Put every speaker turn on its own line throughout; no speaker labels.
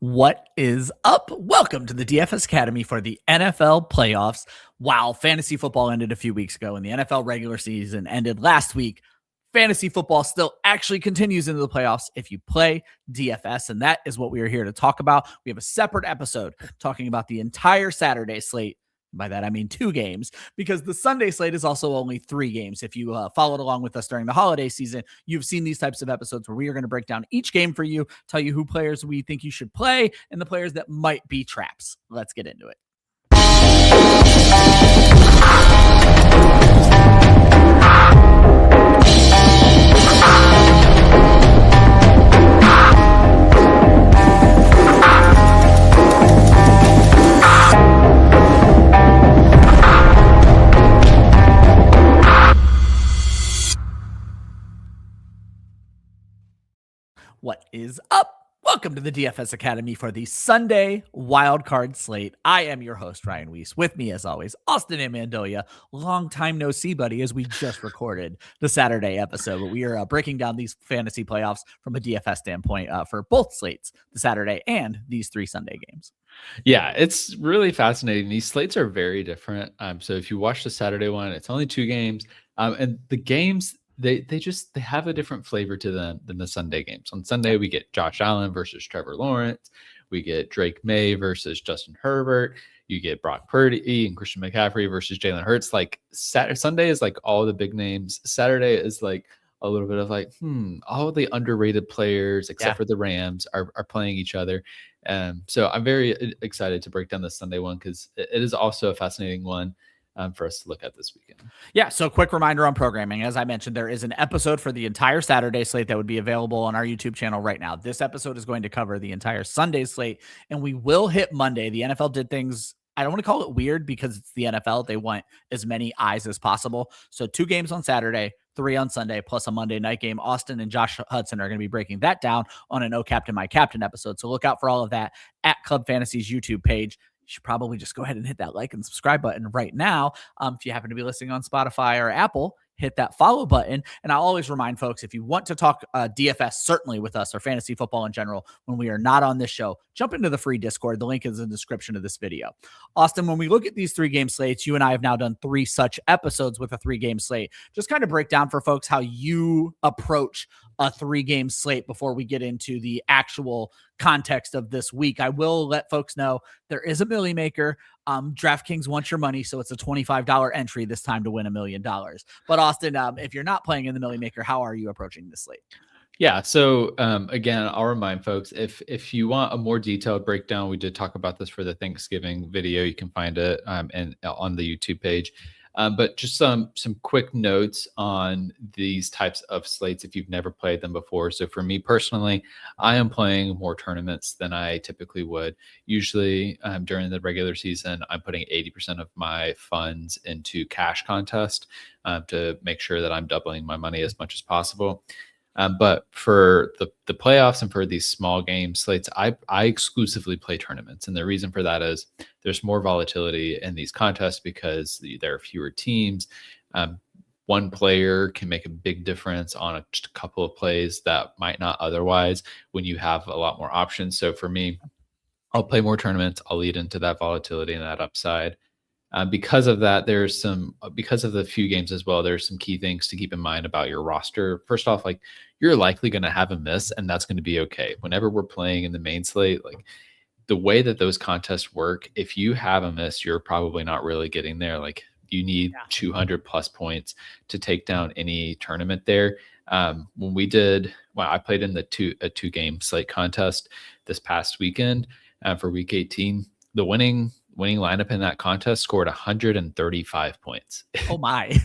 What is up? Welcome to the DFS Academy for the NFL playoffs. Wow, fantasy football ended a few weeks ago and the NFL regular season ended last week. Fantasy football still actually continues into the playoffs if you play DFS, and that is what we are here to talk about. We have a separate episode talking about the entire Saturday slate. By that, I mean 2 games, because the Sunday slate is also only 3 games. If you followed along with us during the holiday season, you've seen these types of episodes where we are going to break down each game for you, tell you who players we think you should play, and the players that might be traps. Let's get into it. What is up? Welcome to the DFS Academy for the Sunday wildcard slate. I am your host, Ryan Weiss. With me, as always, Austin Amandoya. Long time no see, buddy, as we just recorded the Saturday episode. But we are breaking down these fantasy playoffs from a DFS standpoint for both slates, the Saturday and these 3 Sunday games.
Yeah, it's really fascinating. These slates are very different. So if you watch the Saturday one, it's only 2 games. And the games, they have a different flavor to them than the Sunday games. On Sunday, we get Josh Allen versus Trevor Lawrence. We get Drake May versus Justin Herbert. You get Brock Purdy and Christian McCaffrey versus Jalen Hurts. Like Sunday is like all the big names. Saturday is like a little bit of like, all the underrated players, except for the Rams, are playing each other. So I'm very excited to break down the Sunday one because it is also a fascinating one for us to look at this weekend.
Yeah, so quick reminder on programming. As I mentioned, there is an episode for the entire Saturday slate that would be available on our YouTube channel right now. This episode is going to cover the entire Sunday slate, and we will hit Monday. The NFL did things, I don't want to call it weird because it's the NFL. They want as many eyes as possible. So 2 games on Saturday, 3 on Sunday, plus a Monday night game. Austin and Josh Hudson are going to be breaking that down on an Oh Captain, My Captain episode. So look out for all of that at Club Fantasy's YouTube page. You should probably just go ahead and hit that like and subscribe button right now. If you happen to be listening on Spotify or Apple, hit that follow button. And I'll always remind folks, if you want to talk DFS, certainly with us, or fantasy football in general, when we are not on this show, jump into the free Discord. The link is in the description of this video. Austin, when we look at these 3-game slates, you and I have now done 3 such episodes with a 3-game slate. Just kind of break down for folks how you approach a 3-game slate before we get into the actual context of this week. I will let folks know there is a Millie Maker. DraftKings wants your money, so it's a $25 entry this time to win $1 million. But Austin, if you're not playing in the Millie Maker, how are you approaching this slate?
Yeah, so again, I'll remind folks, if you want a more detailed breakdown, we did talk about this for the Thanksgiving video. You can find it on the YouTube page. But just some quick notes on these types of slates if you've never played them before. So for me personally, I am playing more tournaments than I typically would. Usually during the regular season, I'm putting 80% of my funds into cash contest to make sure that I'm doubling my money as much as possible. But for the playoffs and for these small game slates, I exclusively play tournaments. And the reason for that is there's more volatility in these contests because there are fewer teams. One player can make a big difference on just a couple of plays that might not otherwise when you have a lot more options. So for me, I'll play more tournaments. I'll lead into that volatility and that upside. Because of that, because of the few games as well, there's some key things to keep in mind about your roster. First off, like you're likely going to have a miss, and that's going to be okay. Whenever we're playing in the main slate, like the way that those contests work, if you have a miss, you're probably not really getting there. Like you need 200 plus points to take down any tournament there. I played in a 2-game slate contest this past weekend for week 18. The winning lineup in that contest scored 135 points.
Oh my.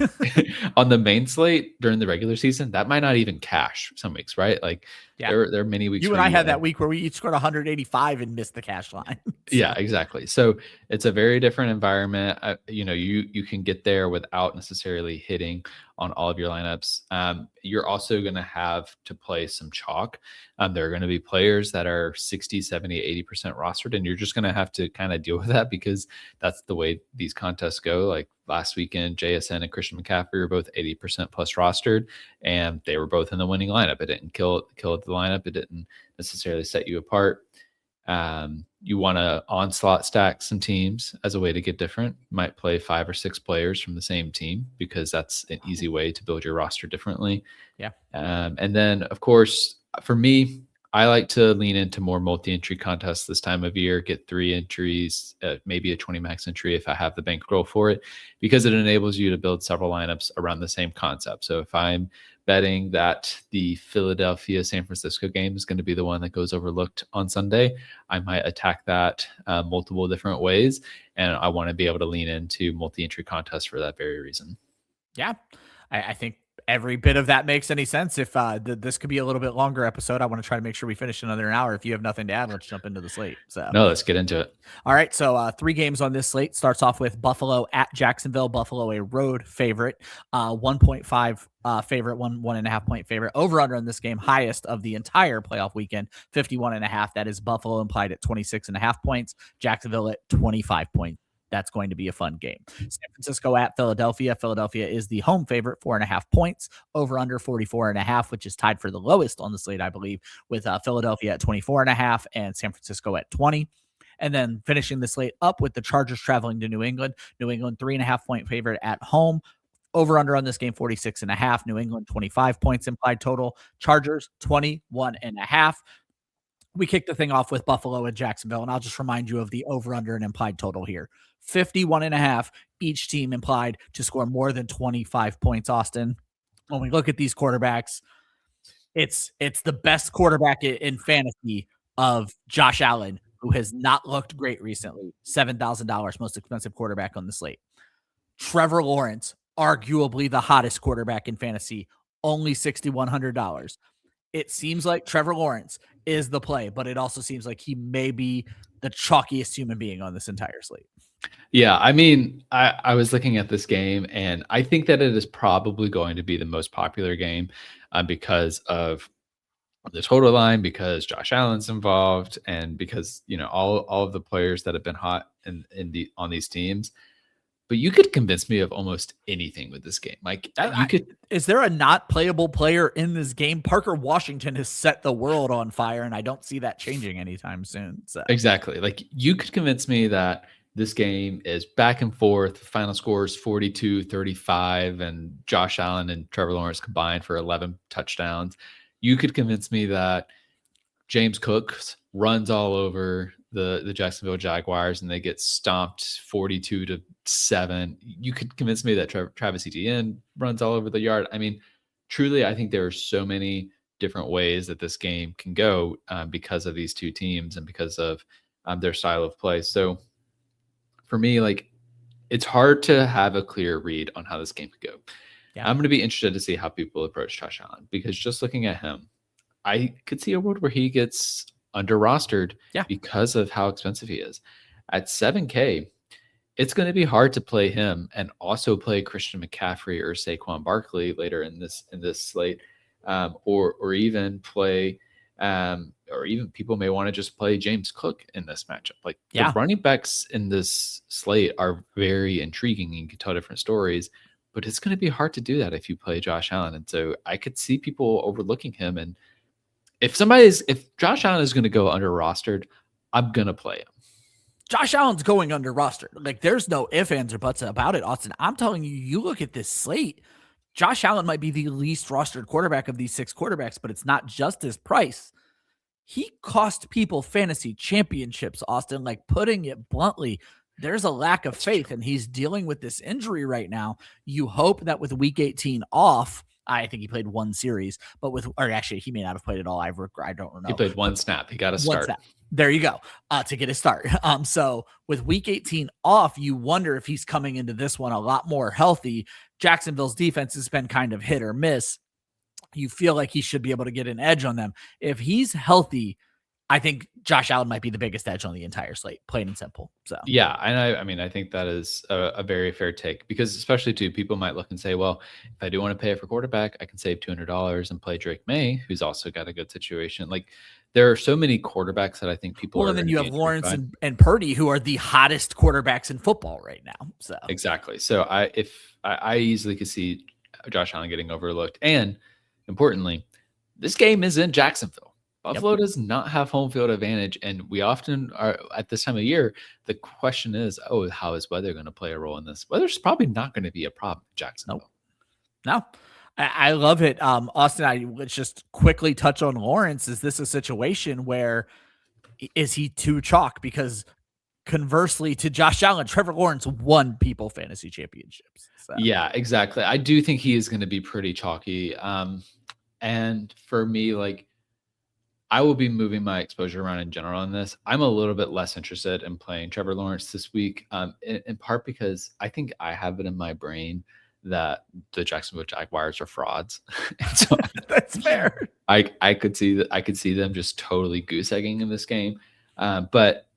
On the main slate during the regular season, that might not even cash some weeks, right? Like there are many weeks.
You and I had that week where we each scored 185 and missed the cash line.
Yeah, exactly. So it's a very different environment. You can get there without necessarily hitting on all of your lineups. You're also going to have to play some chalk. There are going to be players that are 60, 70, 80% rostered, and you're just going to have to kind of deal with that because that's the way these contests go. Like last weekend, JSN and Christian McCaffrey were both 80% plus rostered, and they were both in the winning lineup. It didn't kill the lineup. It didn't necessarily set you apart. You want to onslaught stack some teams as a way to get different. You might play 5 or 6 players from the same team because that's an easy way to build your roster differently.
Yeah.
And then, of course, for me, I like to lean into more multi-entry contests this time of year, get 3 entries, maybe a 20 max entry if I have the bankroll for it, because it enables you to build several lineups around the same concept. So if I'm betting that the Philadelphia San Francisco game is going to be the one that goes overlooked on Sunday, I might attack that multiple different ways. And I want to be able to lean into multi-entry contests for that very reason.
Yeah. I think every bit of that makes any sense. If this could be a little bit longer episode, I want to try to make sure we finish another hour. If you have nothing to add, let's jump into the slate. So
no, let's get into it.
All right. So 3 games on this slate. Starts off with Buffalo at Jacksonville. Buffalo, a road favorite, 1.5 favorite, 1.5 point favorite. Over under in this game, highest of the entire playoff weekend, 51.5. That is Buffalo implied at 26.5 points. Jacksonville at 25 points. That's going to be a fun game. San Francisco at Philadelphia. Philadelphia is the home favorite, 4.5 points. Over under 44.5, which is tied for the lowest on the slate, I believe, with Philadelphia at 24.5 and San Francisco at 20. And then finishing the slate up with the Chargers traveling to New England. New England 3.5 point favorite at home. Over under on this game, 46.5. New England 25 points implied total. Chargers 21.5. We kick the thing off with Buffalo and Jacksonville, and I'll just remind you of the over-under and implied total here. 51.5, each team implied to score more than 25 points, Austin. When we look at these quarterbacks, it's the best quarterback in fantasy of Josh Allen, who has not looked great recently. $7,000, most expensive quarterback on the slate. Trevor Lawrence, arguably the hottest quarterback in fantasy, only $6,100. It seems like Trevor Lawrence is the play, but it also seems like he may be the chalkiest human being on this entire slate.
Yeah, I mean, I was looking at this game, and I think that it is probably going to be the most popular game because of the total line, because Josh Allen's involved, and because all of the players that have been hot on these teams. But you could convince me of almost anything with this game. Like
is there a not playable player in this game? Parker Washington has set the world on fire, and I don't see that changing anytime soon. So.
Exactly. Like you could convince me that this game is back and forth. Final score is 42-35, and Josh Allen and Trevor Lawrence combined for 11 touchdowns. You could convince me that James Cook runs all over the Jacksonville Jaguars and they get stomped 42-7. You could convince me that Travis Etienne runs all over the yard. I mean, truly, I think there are so many different ways that this game can go because of these two teams and because of their style of play. So for me, like, it's hard to have a clear read on how this game could go. Yeah. I'm going to be interested to see how people approach Josh Allen, because just looking at him, I could see a world where he gets under rostered because of how expensive he is. At $7K, it's going to be hard to play him and also play Christian McCaffrey or Saquon Barkley later in this slate, or even play, or even people may want to just play James Cook in this matchup. Like the running backs in this slate are very intriguing, and you can tell different stories, but it's going to be hard to do that if you play Josh Allen. And so I could see people overlooking him. And if Josh Allen is going to go under rostered, I'm going to play him.
Josh Allen's going under rostered. Like, there's no ifs, ands, or buts about it, Austin. I'm telling you, you look at this slate, Josh Allen might be the least rostered quarterback of these 6 quarterbacks, but it's not just his price. He cost people fantasy championships, Austin. Like, putting it bluntly, there's a lack of faith, and he's dealing with this injury right now. You hope that with week 18 off, I think he played one series, or actually he may not have played it all. I don't know.
He played one snap. He got a start.
There you go. To get a start. So with week 18 off, you wonder if he's coming into this one a lot more healthy. Jacksonville's defense has been kind of hit or miss. You feel like he should be able to get an edge on them. If he's healthy, I think Josh Allen might be the biggest edge on the entire slate, plain and simple. So
yeah, and I mean, I think that is a very fair take, because especially too, people might look and say, well, if I do want to pay it for quarterback, I can save $200 and play Drake May, who's also got a good situation. Like, there are so many quarterbacks that I think people.
Well, and then you have Lawrence and Purdy, who are the hottest quarterbacks in football right now. So
exactly. So I easily could see Josh Allen getting overlooked, and importantly, this game is in Jacksonville. Buffalo does not have home field advantage, and we often are at this time of year. The question is, how is weather going to play a role in this? Weather's probably not going to be a problem in Jacksonville.
No, I love it. Austin, let's just quickly touch on Lawrence. Is this a situation where is he too chalk? Because conversely to Josh Allen, Trevor Lawrence won people fantasy championships. So.
Yeah, exactly. I do think he is going to be pretty chalky. And for me, like, I will be moving my exposure around in general on this. I'm a little bit less interested in playing Trevor Lawrence this week, in part because I think I have it in my brain that the Jacksonville Jaguars are frauds. So
that's fair.
I could see them just totally goose egging in this game. But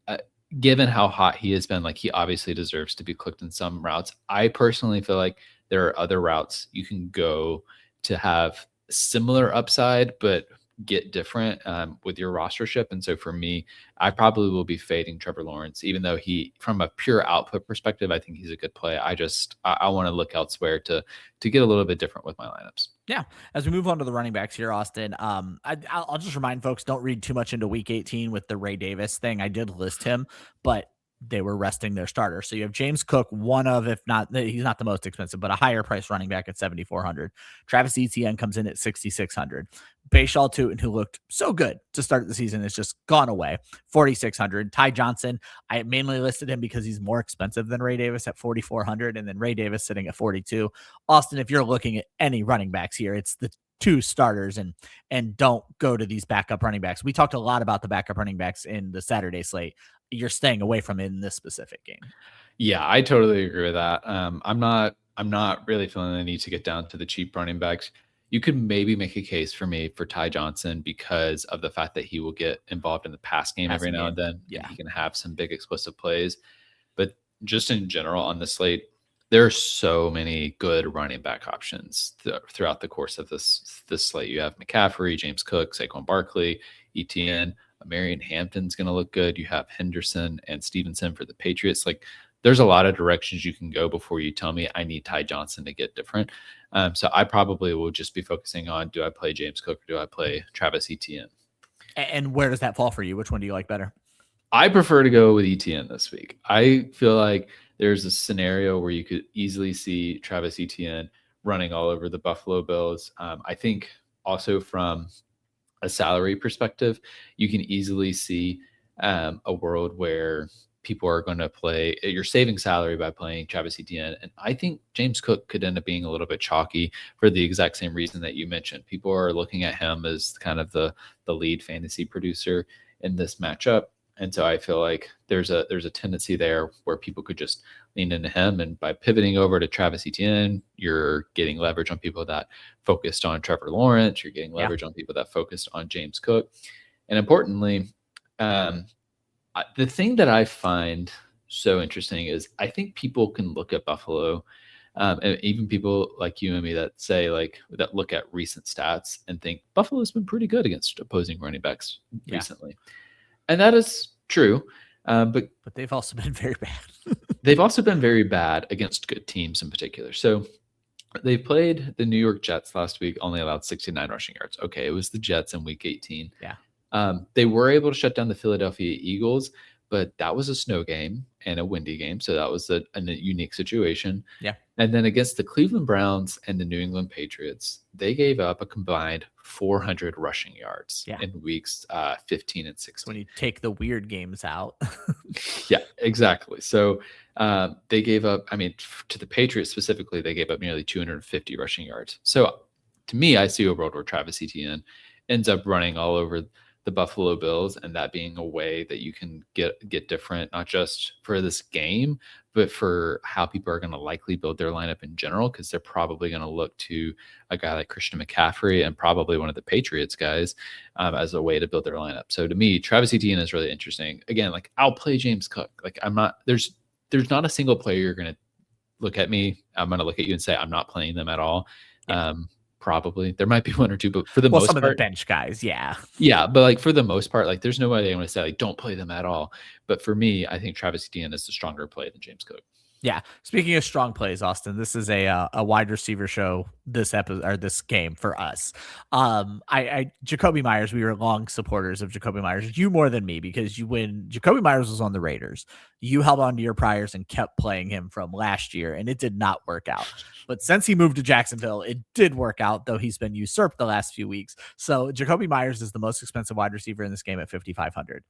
given how hot he has been, like, he obviously deserves to be clicked in some routes. I personally feel like there are other routes you can go to have similar upside, but get different with your rostership. And so for me, I probably will be fading Trevor Lawrence, even though he, from a pure output perspective, I think he's a good play. I want to look elsewhere to get a little bit different with my lineups.
Yeah. As we move on to the running backs here, Austin, I'll just remind folks, don't read too much into week 18 with the Ray Davis thing. I did list him, but they were resting their starter. So you have James Cook, one of, if not, he's not the most expensive, but a higher price running back at 7,400. Travis Etienne comes in at 6,600. Bashal Tutin, who looked so good to start the season, is just gone away, 4,600. Ty Johnson, I mainly listed him because he's more expensive than Ray Davis at 4,400, and then Ray Davis sitting at 42. Austin, if you're looking at any running backs here, it's the two starters, and don't go to these backup running backs. We talked a lot about the backup running backs in the Saturday slate. You're staying away from it in this specific game.
Yeah, I totally agree with that. I'm not really feeling the need to get down to the cheap running backs. You could maybe make a case for me for Ty Johnson because of the fact that he will get involved in the pass game every now and then.
Yeah,
he can have some big explosive plays. But just in general on the slate, there are so many good running back options throughout the course of this slate. You have McCaffrey, James Cook, Saquon Barkley, Etienne, Omarion Hampton's going to look good. You have Henderson and Stevenson for the Patriots. Like, there's a lot of directions you can go before you tell me I need Ty Johnson to get different. So I probably will just be focusing on, do I play James Cook or do I play Travis Etienne?
And where does that fall for you? Which one do you like better?
I prefer to go with Etienne this week. I feel like there's a scenario where you could easily see Travis Etienne running all over the Buffalo Bills. I think also from a salary perspective, you can easily see a world where people are going to play, you're saving salary by playing Travis Etienne. And I think James Cook could end up being a little bit chalky for the exact same reason that you mentioned. People are looking at him as kind of the lead fantasy producer in this matchup. And so I feel like there's a tendency there where people could just lean into him. And by pivoting over to Travis Etienne, you're getting leverage on people that focused on Trevor Lawrence. You're getting leverage on people that focused on James Cook. And importantly, the thing that I find so interesting is I think people can look at Buffalo, and even people like you and me that say, like, that look at recent stats and think Buffalo's been pretty good against opposing running backs recently. And that is true. But
they've also been very bad.
They've also been very bad against good teams in particular. So they played the New York Jets last week, only allowed 69 rushing yards. Okay, it was the Jets in week 18.
Yeah.
They were able to shut down the Philadelphia Eagles, but that was a snow game and a windy game. So that was a unique situation.
Yeah.
And then against the Cleveland Browns and the New England Patriots, they gave up a combined 400 rushing yards in weeks 15 and 16.
When you take the weird games out.
Yeah, exactly. So they gave up, to the Patriots specifically, they gave up nearly 250 rushing yards. So to me, I see a world where Travis Etienne ends up running all over the Buffalo Bills, and that being a way that you can get different, not just for this game, but for how people are going to likely build their lineup in general, because they're probably going to look to a guy like Christian McCaffrey and probably one of the Patriots guys as a way to build their lineup. So to me, Travis Etienne is really interesting. Again, like, I'll play James Cook. Like, there's not a single player you're going to look at me. I'm going to look at you and say, I'm not playing them at all. Yeah. Probably there might be one or two, but for the most part,
some of the bench guys, yeah,
but like for the most part, like there's no way I'm going to say like don't play them at all. But for me, I think Travis Etienne is the stronger play than James Cook.
Yeah. Speaking of strong plays, Austin, this is a wide receiver show this episode or this game for us. I Jacoby Myers, we were long supporters of Jacoby Myers. You more than me because when Jacoby Myers was on the Raiders, you held on to your priors and kept playing him from last year, and it did not work out. But since he moved to Jacksonville, it did work out, though he's been usurped the last few weeks. So Jacoby Myers is the most expensive wide receiver in this game at 5,500.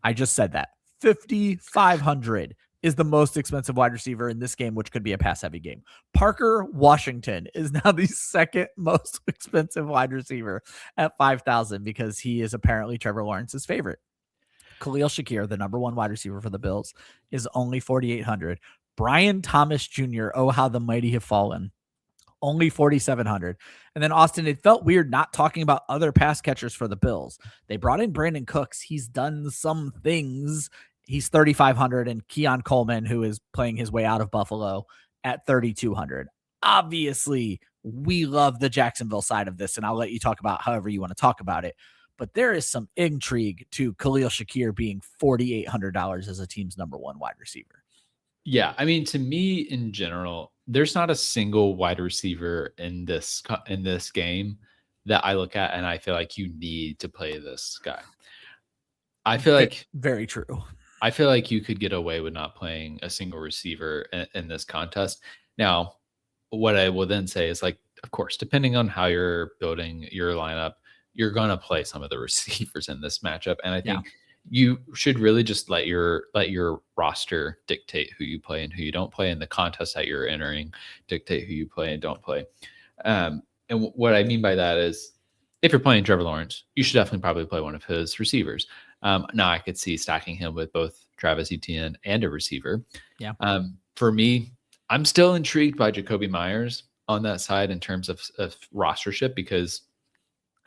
I just said that. 5,500 is the most expensive wide receiver in this game, which could be a pass heavy game. Parker Washington is now the second most expensive wide receiver at 5,000 because he is apparently Trevor Lawrence's favorite. Khalil Shakir, the number one wide receiver for the Bills, is only 4,800. Brian Thomas Jr., oh, how the mighty have fallen, only 4,700. And then Austin, it felt weird not talking about other pass catchers for the Bills. They brought in Brandon Cooks. He's done some things. He's 3,500, and Keon Coleman, who is playing his way out of Buffalo, at 3,200. Obviously, we love the Jacksonville side of this, and I'll let you talk about however you want to talk about it. But there is some intrigue to Khalil Shakir being $4,800 as a team's number one wide receiver.
Yeah, I mean, to me in general, there's not a single wide receiver in this game that I look at and I feel like you need to play this guy. I feel like
very true.
I feel like you could get away with not playing a single receiver in this contest. Now, what I will then say is, like, of course, depending on how you're building your lineup, you're going to play some of the receivers in this matchup. And I think you should really just let your roster dictate who you play and who you don't play, and the contest that you're entering dictate who you play and don't play. And what I mean by that is, if you're playing Trevor Lawrence, you should definitely probably play one of his receivers. Now I could see stacking him with both Travis Etienne and a receiver.
Yeah.
For me, I'm still intrigued by Jacoby Myers on that side in terms of rostership, because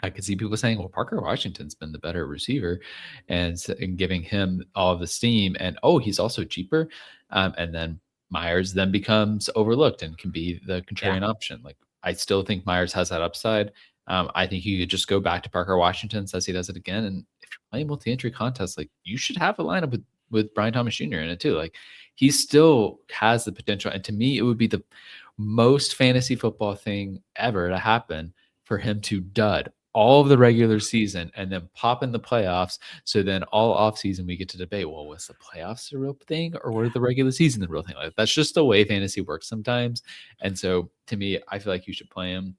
I could see people saying, well, Parker Washington's been the better receiver and giving him all of the steam. And, oh, he's also cheaper. And then Myers then becomes overlooked and can be the contrarian option. Like, I still think Myers has that upside. I think you could just go back to Parker Washington, says he does it again. And if you're playing multi-entry contests, like, you should have a lineup with Brian Thomas Jr. in it too. Like, he still has the potential. And to me, it would be the most fantasy football thing ever to happen for him to dud all of the regular season and then pop in the playoffs. So then all offseason we get to debate, well, was the playoffs the real thing or were the regular season the real thing? Like, that's just the way fantasy works sometimes. And so to me, I feel like you should play him.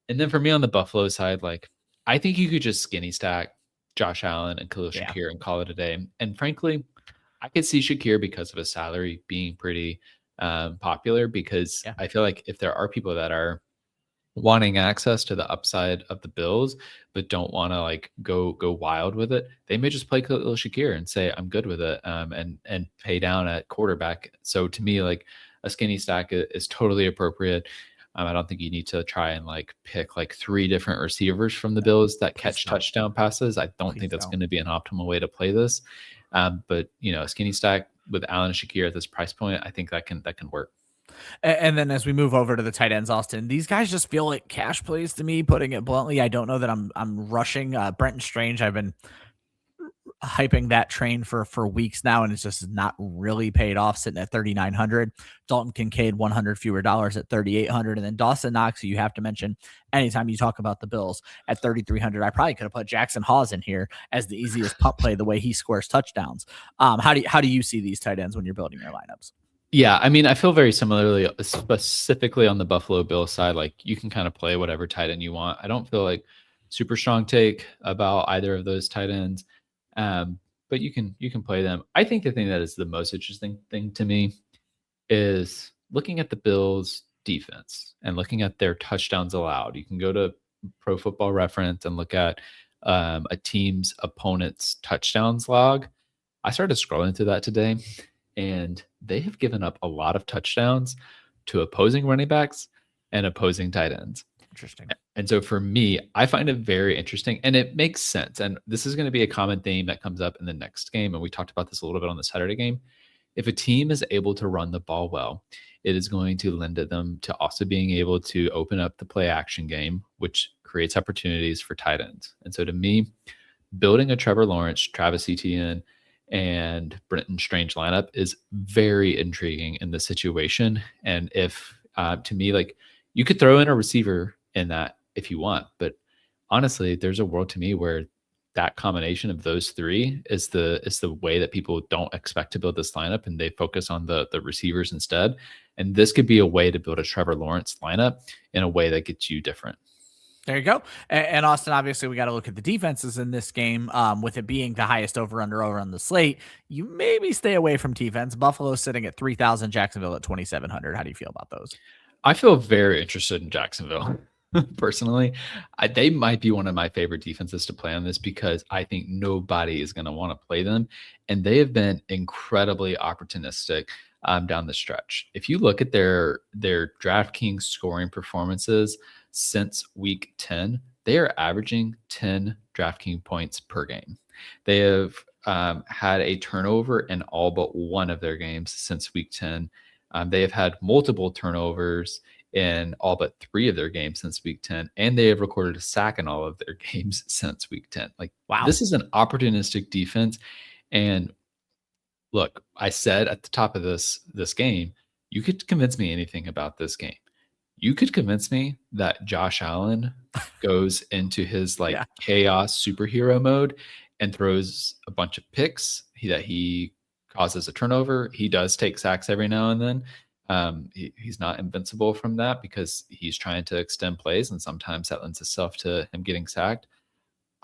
And then for me on the Buffalo side, like, I think you could just skinny stack Josh Allen and Khalil Shakir and call it a day. And frankly, I could see Shakir, because of his salary, being pretty popular, because I feel like if there are people that are wanting access to the upside of the Bills, but don't want to like go wild with it, they may just play Khalil Shakir and say, I'm good with it, and pay down at quarterback. So to me, like, a skinny stack is totally appropriate. I don't think you need to try and like pick like 3 different receivers from the Bills that catch touchdown passes. I don't think that's going to be an optimal way to play this. But a skinny stack with Allen and Shakir at this price point, I think that can work.
And then as we move over to the tight ends, Austin, these guys just feel like cash plays to me, putting it bluntly. I don't know that I'm rushing Brenton Strange. I've been hyping that train for weeks now, and it's just not really paid off, sitting at 3,900. Dalton Kincaid, 100 fewer dollars at 3,800. And then Dawson Knox, who you have to mention anytime you talk about the Bills, at 3,300. I probably could have put Jackson Hawes in here as the easiest punt play, the way he scores touchdowns. How do you see these tight ends when you're building your lineups?
Yeah, I mean, I feel very similarly, specifically on the Buffalo Bills side. Like, you can kind of play whatever tight end you want. I don't feel like super strong take about either of those tight ends, but you can play them. I think the thing that is the most interesting thing to me is looking at the Bills' defense and looking at their touchdowns allowed. You can go to Pro Football Reference and look at a team's opponent's touchdowns log. I started scrolling through that today, and they have given up a lot of touchdowns to opposing running backs and opposing tight ends.
Interesting.
And so for me, I find it very interesting, and it makes sense. And this is going to be a common theme that comes up in the next game. And we talked about this a little bit on the Saturday game. If a team is able to run the ball well, it is going to lend them to also being able to open up the play action game, which creates opportunities for tight ends. And so to me, building a Trevor Lawrence, Travis Etienne, and Brenton Strange lineup is very intriguing in this situation. And if to me, like, you could throw in a receiver in that if you want, but honestly, there's a world to me where that combination of those three is the way that people don't expect to build this lineup, and they focus on the receivers instead. And this could be a way to build a Trevor Lawrence lineup in a way that gets you different.
There you go. And Austin, obviously, we got to look at the defenses in this game. With it being the highest over on the slate, you maybe stay away from defense. Buffalo sitting at 3,000, Jacksonville at 2,700. How do you feel about those?
I feel very interested in Jacksonville. Personally, they might be one of my favorite defenses to play on this because I think nobody is going to want to play them. And they have been incredibly opportunistic down the stretch. If you look at their DraftKings scoring performances since week 10, they are averaging 10 DraftKings points per game. They have had a turnover in all but one of their games since week 10. They have had multiple turnovers in all but 3 of their games since week 10, and they have recorded a sack in all of their games since week 10. Like, wow, this is an opportunistic defense. And look, I said at the top of this game, you could convince me anything about this game. You could convince me that Josh Allen goes into his chaos superhero mode and throws a bunch of picks, that he causes a turnover. He does take sacks every now and then. He's not invincible from that because he's trying to extend plays, and sometimes that lends itself to him getting sacked.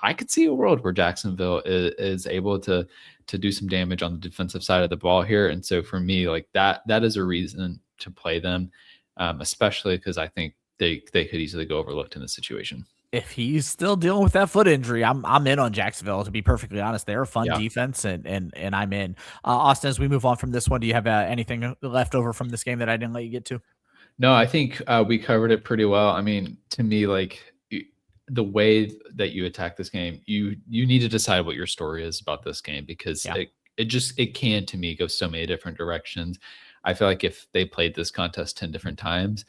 I could see a world where Jacksonville is able to do some damage on the defensive side of the ball here. And so for me, like, that is a reason to play them, especially because I think they could easily go overlooked in this situation.
If he's still dealing with that foot injury, I'm in on Jacksonville, to be perfectly honest. They're a fun defense, and I'm in. Austin, as we move on from this one, do you have anything left over from this game that I didn't let you get to?
No, I think we covered it pretty well. I mean, to me, like, the way that you attack this game, you need to decide what your story is about this game, because it can, to me, go so many different directions. I feel like if they played this contest 10 different times,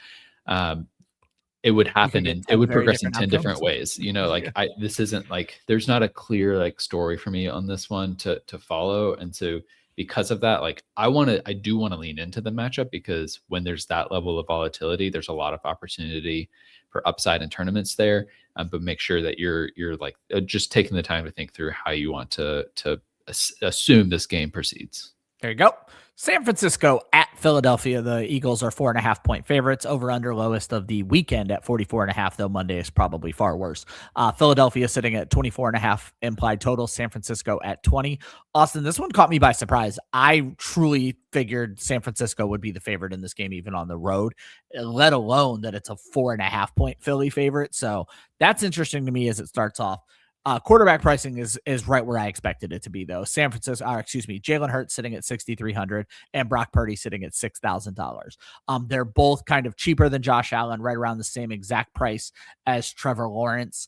it would happen and it would progress in 10 different ways. Like, this isn't like, there's not a clear like story for me on this one to follow. And so because of that, like, I do want to lean into the matchup, because when there's that level of volatility, there's a lot of opportunity for upside in tournaments there. But make sure that you're like just taking the time to think through how you want to assume this game proceeds.
There you go. San Francisco at Philadelphia. The Eagles are 4.5-point favorites. Over under lowest of the weekend at 44.5, though Monday is probably far worse. Philadelphia sitting at 24.5 implied total. San Francisco at 20. Austin, this one caught me by surprise. I truly figured San Francisco would be the favorite in this game, even on the road, let alone that it's a 4.5-point Philly favorite. So that's interesting to me as it starts off. Quarterback pricing is right where I expected it to be, though. Jalen Hurts sitting at 6,300 and Brock Purdy sitting at $6,000. They're both kind of cheaper than Josh Allen, right around the same exact price as Trevor Lawrence.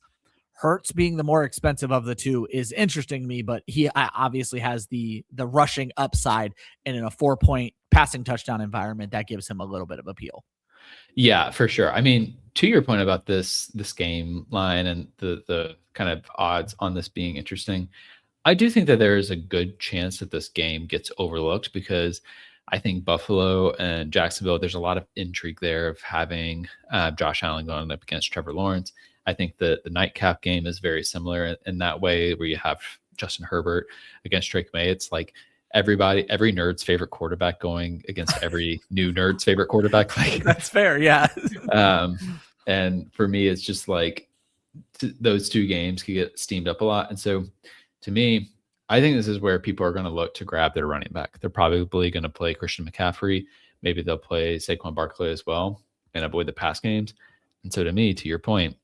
Hurts being the more expensive of the two is interesting to me, but he obviously has the rushing upside, and in a 4-point passing touchdown environment, that gives him a little bit of appeal.
Yeah, for sure. I mean, to your point about this game line and the kind of odds on this being interesting, I do think that there is a good chance that this game gets overlooked, because I think Buffalo and Jacksonville, there's a lot of intrigue there of having Josh Allen going up against Trevor Lawrence. I think the nightcap game is very similar in that way, where you have Justin Herbert against Drake May. It's like every nerd's favorite quarterback going against every new nerd's favorite quarterback. Like,
that's fair. Yeah.
And for me, it's just like those two games could get steamed up a lot. And so to me, I think this is where people are going to look to grab their running back. They're probably going to play Christian McCaffrey. Maybe they'll play Saquon Barkley as well and avoid the pass games. And so to me, to your point,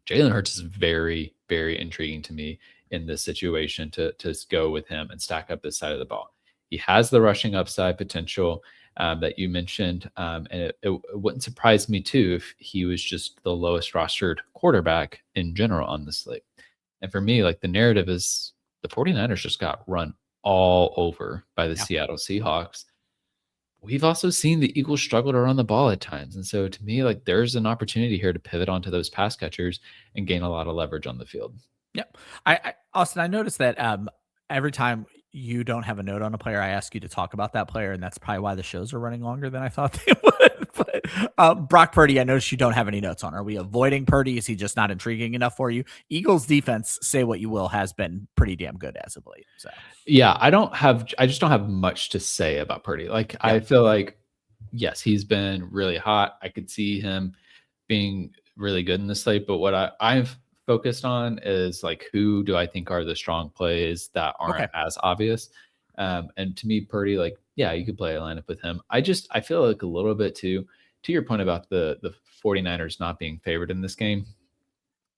Jalen Hurts is very, very intriguing to me in this situation to go with him and stack up this side of the ball. He has the rushing upside potential that you mentioned. And it wouldn't surprise me too if he was just the lowest rostered quarterback in general on the slate. And for me, like, the narrative is the 49ers just got run all over by the Seattle Seahawks. We've also seen the Eagles struggle to run the ball at times. And so to me, like, there's an opportunity here to pivot onto those pass catchers and gain a lot of leverage on the field.
Yep. Austin, I noticed that every time you don't have a note on a player. I ask you to talk about that player, and that's probably why the shows are running longer than I thought they would. But Brock Purdy, I noticed you don't have any notes on. Are we avoiding Purdy? Is he just not intriguing enough for you? Eagles defense, say what you will, has been pretty damn good as of late. So
Yeah, I just don't have much to say about Purdy. Like,
yeah.
I feel like, yes, he's been really hot. I could see him being really good in the slate, but what I've focused on is like, who do I think are the strong plays that aren't as obvious? And to me, Purdy, like, yeah, you could play a lineup with him. I feel like a little bit to your point about the 49ers not being favored in this game.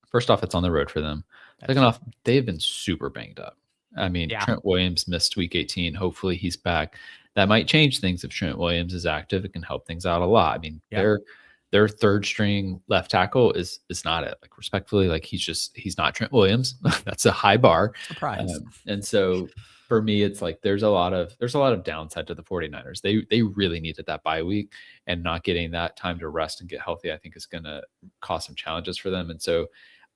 First off, it's on the road for them. Second off, they've been super banged up. I mean, Trent Williams missed week 18. Hopefully he's back. That might change things if Trent Williams is active. It can help things out a lot. I mean, their third string left tackle is not it. Like, respectfully, like, he's not Trent Williams. That's a high bar.
Surprise.
And so for me, it's like there's a lot of downside to the 49ers. They really needed that bye week, and not getting that time to rest and get healthy, I think, is going to cause some challenges for them. And so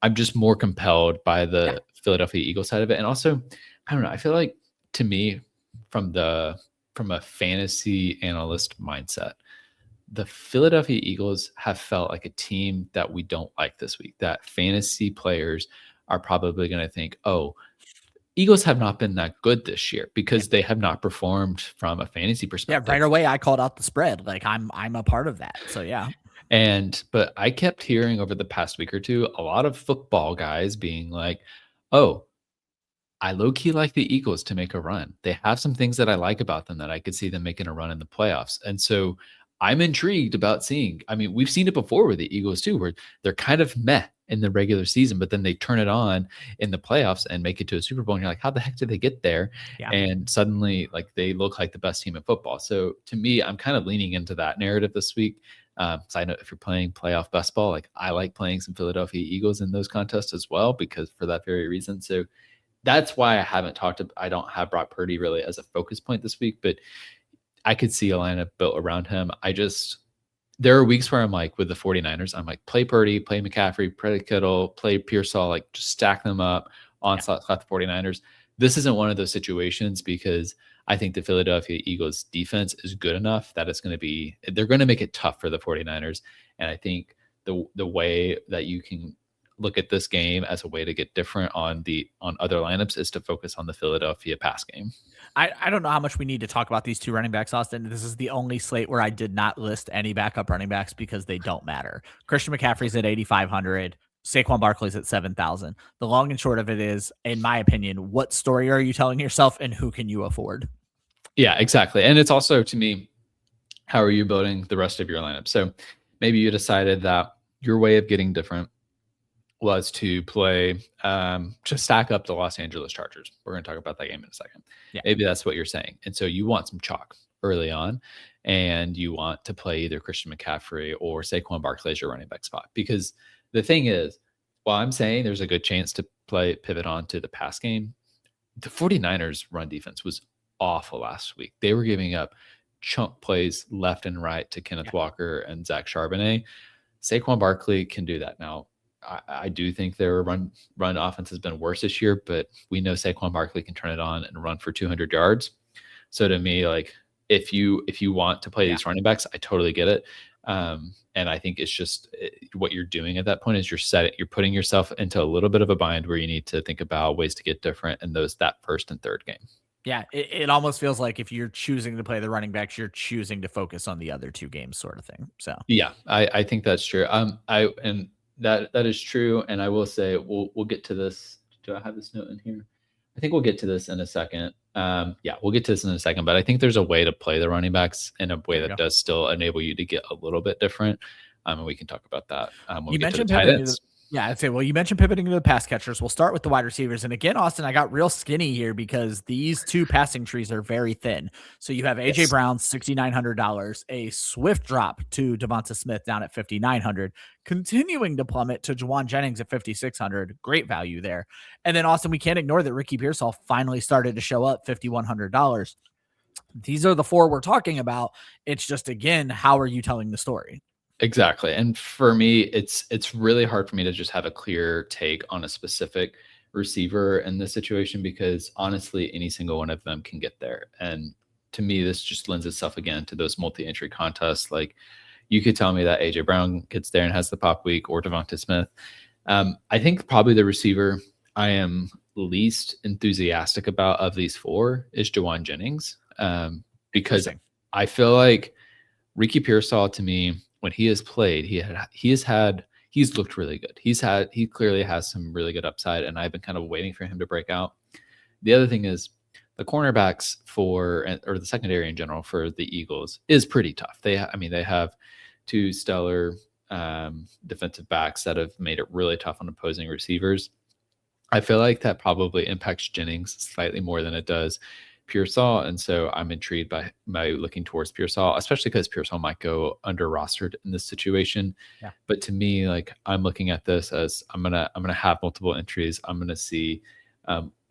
I'm just more compelled by the Philadelphia Eagles side of it. And also, I don't know, I feel like, to me, from a fantasy analyst mindset, the Philadelphia Eagles have felt like a team that we don't like this week, that fantasy players are probably going to think, oh, Eagles have not been that good this year because they have not performed from a fantasy perspective.
Yeah, right away I called out the spread. Like, I'm a part of that. So yeah.
But I kept hearing over the past week or two a lot of football guys being like, oh, I low-key like the Eagles to make a run. They have some things that I like about them that I could see them making a run in the playoffs. And so I'm intrigued about seeing. I mean, we've seen it before with the Eagles too, where they're kind of meh in the regular season, but then they turn it on in the playoffs and make it to a Super Bowl. And you're like, how the heck did they get there? Yeah. And suddenly, like, they look like the best team in football. So to me, I'm kind of leaning into that narrative this week. So I know if you're playing playoff best ball, like, I like playing some Philadelphia Eagles in those contests as well, because for that very reason. So that's why I don't have Brock Purdy really as a focus point this week, but I could see a lineup built around him. There are weeks where I'm like, with the 49ers, I'm like, play Purdy, play McCaffrey, play Kittle, play Pearsall, like, just stack them up on slot the 49ers. This isn't one of those situations, because I think the Philadelphia Eagles defense is good enough that they're going to make it tough for the 49ers. And I think the way that you can look at this game as a way to get different on other lineups is to focus on the Philadelphia pass game.
I don't know how much we need to talk about these two running backs, Austin. This is the only slate where I did not list any backup running backs because they don't matter. Christian McCaffrey's at 8,500. Saquon Barkley's at 7,000. The long and short of it is, in my opinion, what story are you telling yourself and who can you afford?
Yeah, exactly. And it's also, to me, how are you building the rest of your lineup? So maybe you decided that your way of getting different was to play, to stack up the Los Angeles Chargers. We're going to talk about that game in a second. Yeah. Maybe that's what you're saying. And so you want some chalk early on, and you want to play either Christian McCaffrey or Saquon Barkley as your running back spot. Because the thing is, while I'm saying there's a good chance to pivot on to the pass game, the 49ers run defense was awful last week. They were giving up chunk plays left and right to Kenneth Walker and Zach Charbonnet. Saquon Barkley can do that. Now, I do think their run offense has been worse this year, but we know Saquon Barkley can turn it on and run for 200 yards. So to me, like, if you want to play these running backs, I totally get it. And I think it's just what you're doing at that point is you're putting yourself into a little bit of a bind where you need to think about ways to get different in that first and third game.
Yeah, it almost feels like if you're choosing to play the running backs, you're choosing to focus on the other two games, sort of thing. So
yeah, I think that's true. That is true. And I will say we'll get to this. Do I have this note in here? I think we'll get to this in a second. We'll get to this in a second. But I think there's a way to play the running backs in a way that does still enable you to get a little bit different. And we can talk about that when we get to the tight ends.
Yeah, I'd say, well, you mentioned pivoting to the pass catchers. We'll start with the wide receivers. And again, Austin, I got real skinny here because these two passing trees are very thin. So you have AJ Brown, $6,900, a swift drop to Devonta Smith down at $5,900, continuing to plummet to Juwan Jennings at $5,600. Great value there. And then, Austin, we can't ignore that Ricky Pearsall finally started to show up, $5,100. These are the four we're talking about. It's just, again, how are you telling the story?
Exactly. And for me, it's really hard for me to just have a clear take on a specific receiver in this situation because honestly, any single one of them can get there. And to me, this just lends itself again to those multi-entry contests. Like you could tell me that AJ Brown gets there and has the pop week, or Devonta Smith. I think probably the receiver I am least enthusiastic about of these four is Jawan Jennings, because I feel like Ricky Pearsall, to me, when he has played, he's looked really good. He clearly has some really good upside, and I've been kind of waiting for him to break out. The other thing is the cornerbacks or the secondary in general for the Eagles is pretty tough. They have two stellar defensive backs that have made it really tough on opposing receivers. I feel like that probably impacts Jennings slightly more than it does Pearsall, and so I'm intrigued by looking towards Pearsall, especially because Pearsall might go under rostered in this situation.
Yeah.
But to me, like I'm looking at this as I'm gonna have multiple entries. I'm gonna see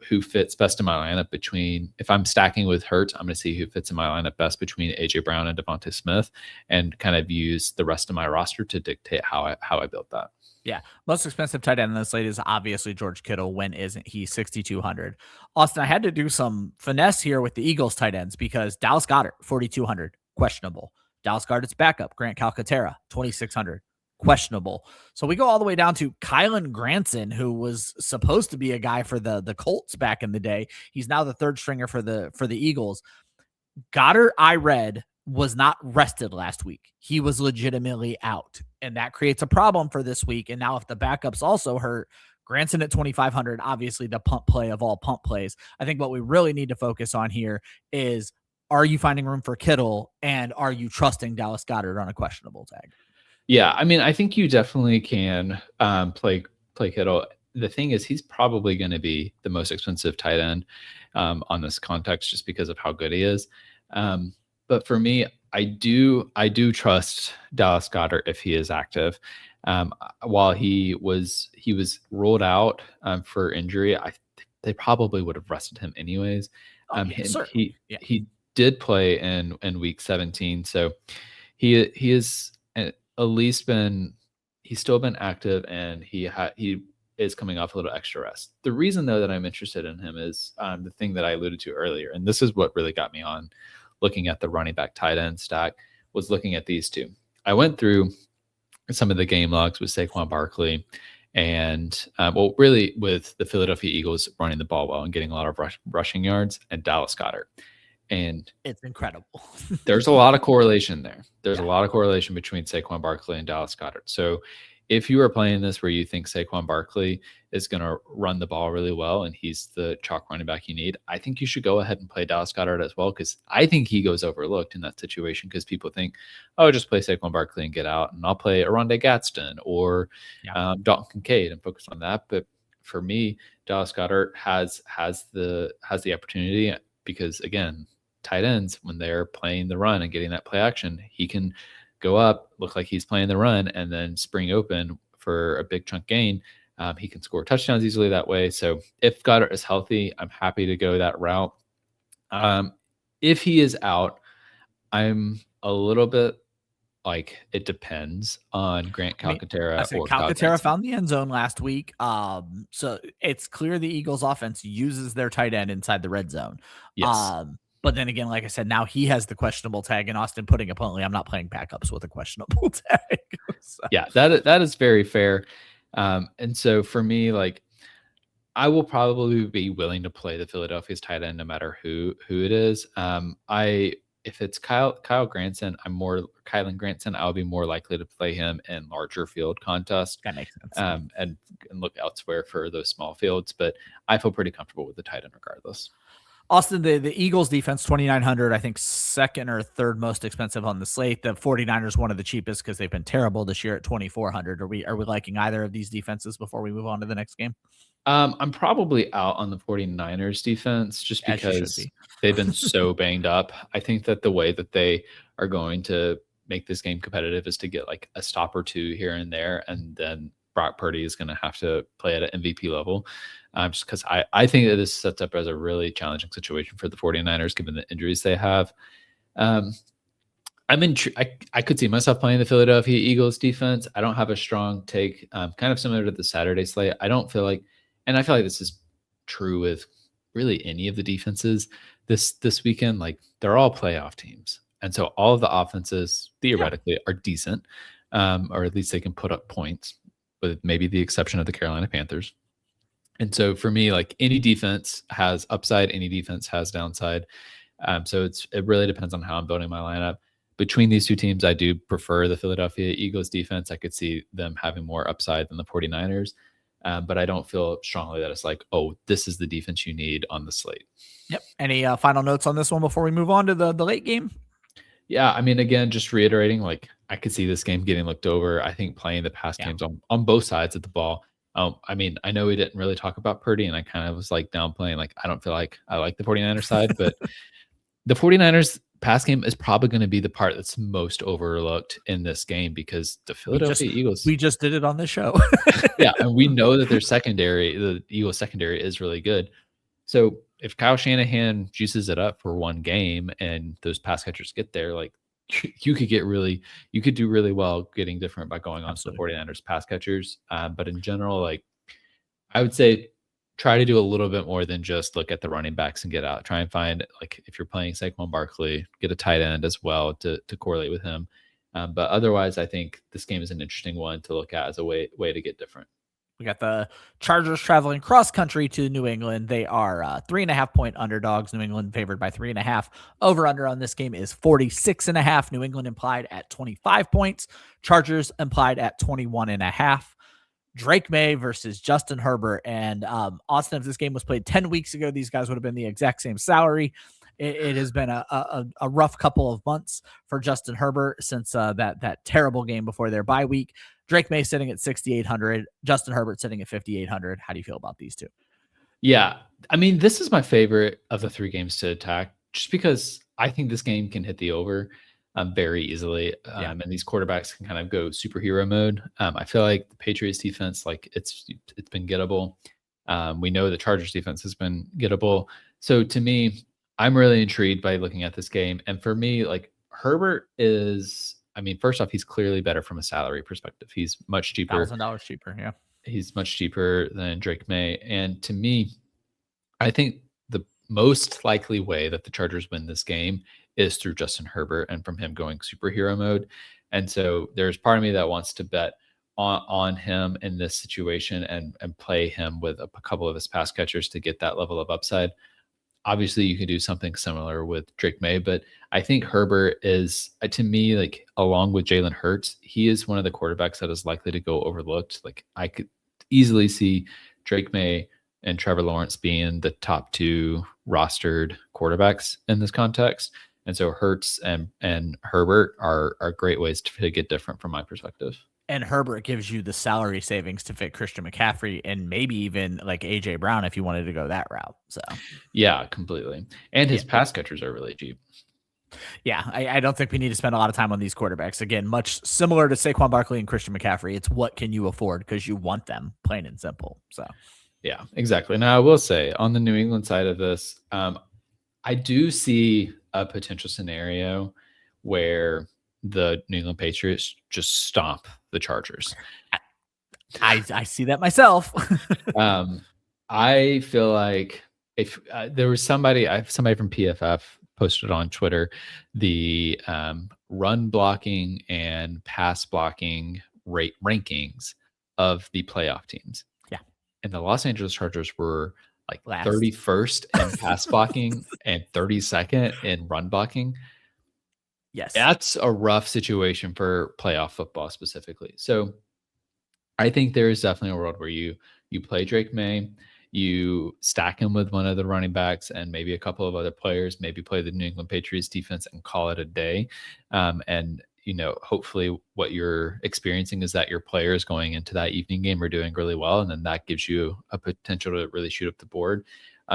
who fits best in my lineup between. If I'm stacking with Hurts, I'm gonna see who fits in my lineup best between AJ Brown and Devonta Smith, and kind of use the rest of my roster to dictate how I built that.
Yeah, most expensive tight end in this slate is obviously George Kittle. When isn't he? 6,200. Austin, I had to do some finesse here with the Eagles tight ends because Dallas Goedert, 4,200, questionable. Dallas Goedert's backup, Grant Calcaterra, 2,600, questionable. So we go all the way down to Kylan Granson, who was supposed to be a guy for the Colts back in the day. He's now the third stringer for the Eagles. Goddard, I read, was not rested last week. He was legitimately out, and that creates a problem for this week. And now if the backups also hurt, Granson at 2,500, obviously the pump play of all pump plays. I think what we really need to focus on here is, are you finding room for Kittle, and are you trusting Dallas Goedert on a questionable tag?
Yeah, I mean, I think you definitely can play Kittle. The thing is, he's probably going to be the most expensive tight end on this context just because of how good he is. But for me, I do trust Dallas Goedert if he is active. While he was ruled out for injury, they probably would have rested him anyways. He did play in week 17, so he is at least he's still been active, and he is coming off a little extra rest. The reason though that I'm interested in him is the thing that I alluded to earlier, and this is what really got me on looking at the running back tight end stack, was looking at these two. I went through some of the game logs with Saquon Barkley and really with the Philadelphia Eagles running the ball well and getting a lot of rushing yards, and Dallas Goedert. And
it's incredible.
There's a lot of correlation there. There's a lot of correlation between Saquon Barkley and Dallas Goedert. So if you are playing this where you think Saquon Barkley is going to run the ball really well and he's the chalk running back you need, I think you should go ahead and play Dallas Goedert as well, because I think he goes overlooked in that situation because people think, oh, just play Saquon Barkley and get out, and I'll play Oronde Gadsden or Dalton Kincaid and focus on that. But for me, Dallas Goedert has the opportunity because, again, tight ends, when they're playing the run and getting that play action, he can go up, look like he's playing the run, and then spring open for a big chunk gain. He can score touchdowns easily that way. So if Goedert is healthy, I'm happy to go that route. If he is out, I'm a little bit like, it depends on Grant Calcaterra.
Calcaterra found the end zone last week. So it's clear the Eagles offense uses their tight end inside the red zone.
Yes.
But then again, like I said, now he has the questionable tag, and Austin, putting it bluntly, I'm not playing backups with a questionable tag. So.
Yeah, that is very fair. And so for me, like, I will probably be willing to play the Philadelphia's tight end no matter who it is. If it's Kylan Granson, I'll be more likely to play him in larger field contests.
That makes sense.
And look elsewhere for those small fields. But I feel pretty comfortable with the tight end regardless.
Austin, the Eagles defense, 2,900, I think second or third most expensive on the slate. The 49ers, one of the cheapest because they've been terrible this year at 2,400. Are we liking either of these defenses before we move on to the next game?
I'm probably out on the 49ers defense just because they've been so banged up. I think that the way that they are going to make this game competitive is to get like a stop or two here and there, and then Brock Purdy is going to have to play at an MVP level. Just because I think that this sets up as a really challenging situation for the 49ers, given the injuries they have. I could see myself playing the Philadelphia Eagles defense. I don't have a strong take, kind of similar to the Saturday slate. I don't feel like And I feel like this is true with really any of the defenses this weekend. Like, they're all playoff teams. And so all of the offenses theoretically are decent, or at least they can put up points, with maybe the exception of the Carolina Panthers. And so for me, like, any defense has upside, any defense has downside. So it really depends on how I'm building my lineup. Between these two teams, I do prefer the Philadelphia Eagles defense. I could see them having more upside than the 49ers. But I don't feel strongly that it's like, oh, this is the defense you need on the slate.
Yep. Any final notes on this one before we move on to the late game?
Yeah, I mean, again, just reiterating, like, I could see this game getting looked over. I think playing the pass games on both sides of the ball. I mean, I know we didn't really talk about Purdy, and I kind of was like downplaying, like, I don't feel like I like the 49ers side, but the 49ers pass game is probably going to be the part that's most overlooked in this game, because the Philadelphia Eagles.
We just did it on this show.
Yeah, and we know that their secondary, the Eagles secondary, is really good. So if Kyle Shanahan juices it up for one game and those pass catchers get there, like, you could do really well getting different by going on to the 49ers pass catchers. But in general, like, I would say try to do a little bit more than just look at the running backs and get out. Try and find, like, if you're playing Saquon Barkley, get a tight end as well to correlate with him. But otherwise, I think this game is an interesting one to look at as a way to get different.
We got the Chargers traveling cross country to New England. They are 3.5 point underdogs. New England favored by 3.5. Over under on this game is 46.5. New England implied at 25 points. Chargers implied at 21.5. Drake May versus Justin Herbert. And Austin, if this game was played 10 weeks ago, these guys would have been the exact same salary. It has been a rough couple of months for Justin Herbert since that terrible game before their bye week. Drake May sitting at 6,800, Justin Herbert sitting at 5,800. How do you feel about these two?
Yeah, I mean, this is my favorite of the three games to attack, just because I think this game can hit the over very easily. And these quarterbacks can kind of go superhero mode. I feel like the Patriots defense, like, it's been gettable. We know the Chargers defense has been gettable. So to me, I'm really intrigued by looking at this game. And for me, like, Herbert is, I mean, first off, he's clearly better from a salary perspective. He's much cheaper.
$1,000 cheaper, yeah.
He's much cheaper than Drake May. And to me, I think the most likely way that the Chargers win this game is through Justin Herbert and from him going superhero mode. And so there's part of me that wants to bet on him in this situation and play him with a couple of his pass catchers to get that level of upside. Obviously, you could do something similar with Drake May, but I think Herbert is, to me, like, along with Jalen Hurts, he is one of the quarterbacks that is likely to go overlooked. Like, I could easily see Drake May and Trevor Lawrence being the top two rostered quarterbacks in this context. And so Hurts and Herbert are great ways to get different from my perspective.
And Herbert gives you the salary savings to fit Christian McCaffrey and maybe even like AJ Brown if you wanted to go that route. So
yeah, completely. And his pass catchers are really cheap.
Yeah, I don't think we need to spend a lot of time on these quarterbacks. Again, much similar to Saquon Barkley and Christian McCaffrey. It's what can you afford, because you want them, plain and simple. So
yeah, exactly. Now I will say on the New England side of this, I do see a potential scenario where the New England Patriots just stomp the Chargers.
I see that myself.
I feel like if there was somebody from PFF posted on Twitter the run blocking and pass blocking rate rankings of the playoff teams.
Yeah.
And the Los Angeles Chargers were like
Last.
31st in pass blocking and 32nd in run blocking.
Yes.
That's a rough situation for playoff football specifically. So I think there is definitely a world where you play Drake May, you stack him with one of the running backs and maybe a couple of other players, maybe play the New England Patriots defense and call it a day. And, hopefully what you're experiencing is that your players going into that evening game are doing really well. And then that gives you a potential to really shoot up the board.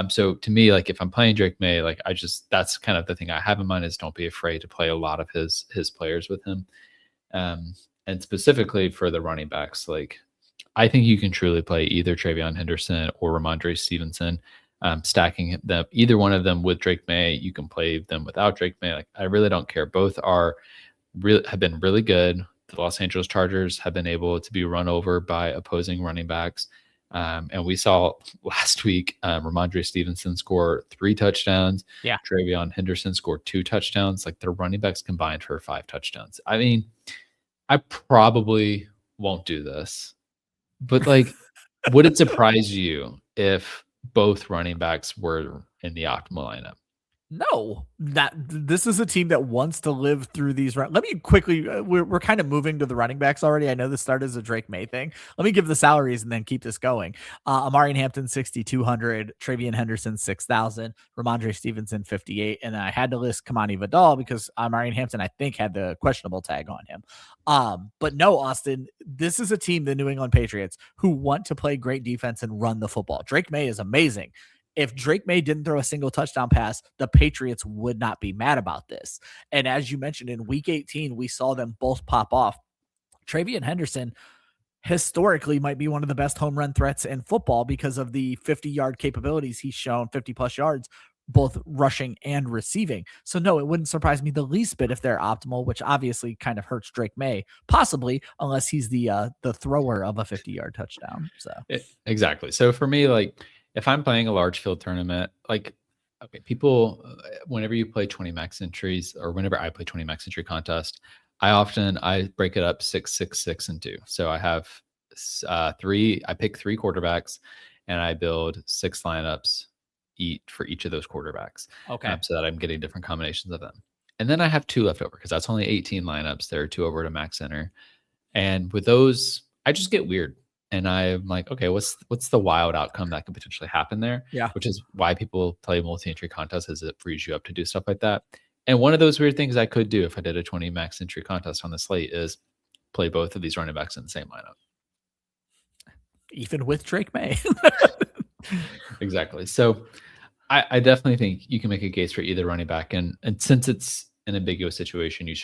So to me, like, if I'm playing Drake May, like, that's kind of the thing I have in mind is don't be afraid to play a lot of his players with him. And specifically for the running backs, like, I think you can truly play either Travion Henderson or Ramondre Stevenson, stacking them, either one of them with Drake May. You can play them without Drake May. Like, I really don't care. Both have been really good. The Los Angeles Chargers have been able to be run over by opposing running backs. And we saw last week Ramondre Stevenson score 3 touchdowns.
Yeah.
Travion Henderson scored 2 touchdowns. Like, their running backs combined for 5 touchdowns. I mean, I probably won't do this, but like, would it surprise you if both running backs were in the optimal lineup?
No, this is a team that wants to live through these. Let me quickly, we're kind of moving to the running backs already. I know this started as a Drake May thing. Let me give the salaries and then keep this going. Omarion Hampton, 6,200, Travion Henderson, 6,000, Ramondre Stevenson, 58. And then I had to list Kamani Vidal because Omarion Hampton, I think, had the questionable tag on him. But no, Austin, this is a team, the New England Patriots, who want to play great defense and run the football. Drake May is amazing. If Drake May didn't throw a single touchdown pass, the Patriots would not be mad about this. And as you mentioned, in week 18, we saw them both pop off. Travion Henderson historically might be one of the best home run threats in football because of the 50-yard capabilities he's shown, 50-plus yards, both rushing and receiving. So no, it wouldn't surprise me the least bit if they're optimal, which obviously kind of hurts Drake May, possibly, unless he's the thrower of a 50-yard touchdown. So
exactly. So for me, like, if I'm playing a large field tournament, like, okay, people, whenever you play 20 max entries, or whenever I play 20 max entry contest, I break it up 6, 6, 6, and 2. So I have I pick 3 quarterbacks, and I build 6 lineups for each of those quarterbacks.
Okay.
So that I'm getting different combinations of them. And then I have 2 left over because that's only 18 lineups. There are 2 over to max center. And with those, I just get weird. And I'm like, okay, what's the wild outcome that could potentially happen there?
Yeah.
Which is why people play multi-entry contests, is it frees you up to do stuff like that. And one of those weird things I could do if I did a 20 max entry contest on the slate is play both of these running backs in the same lineup.
Even with Drake May.
Exactly. So I definitely think you can make a case for either running back. And since it's an ambiguous situation, you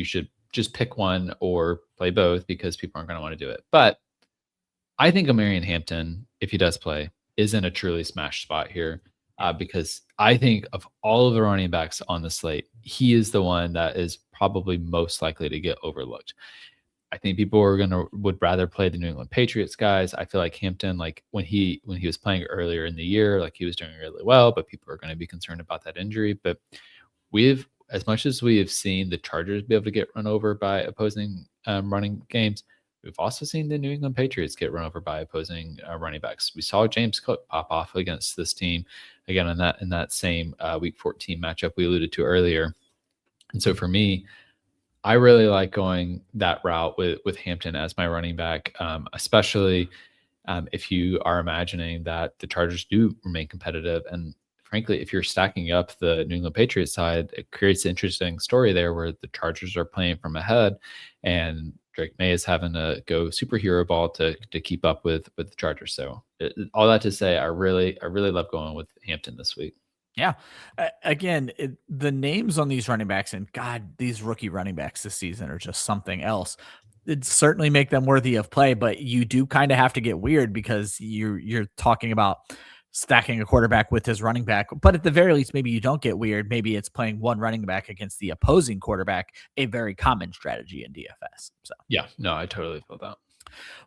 should just pick one or play both, because people aren't going to want to do it. But I think Omarion Hampton, if he does play, is in a truly smash spot here, because I think of all of the running backs on the slate, he is the one that is probably most likely to get overlooked. I think people would rather play the New England Patriots guys. I feel like Hampton, like when he was playing earlier in the year, like, he was doing really well, but people are going to be concerned about that injury. But as much as we have seen the Chargers be able to get run over by opposing running games, we've also seen the New England Patriots get run over by opposing running backs. We saw James Cook pop off against this team again in that same Week 14 matchup we alluded to earlier. And so for me, I really like going that route with Hampton as my running back, especially if you are imagining that the Chargers do remain competitive. And frankly, if you're stacking up the New England Patriots side, it creates an interesting story there where the Chargers are playing from ahead and Drake May is having to go superhero ball to keep up with the Chargers. So all that to say, I really love going with Hampton this week.
Yeah. Again, the names on these running backs, and God, these rookie running backs this season are just something else. It'd certainly make them worthy of play, but you do kind of have to get weird because you're talking about stacking a quarterback with his running back. But at the very least, maybe you don't get weird. Maybe it's playing one running back against the opposing quarterback, a very common strategy in DFS. So
yeah, no, I totally feel that.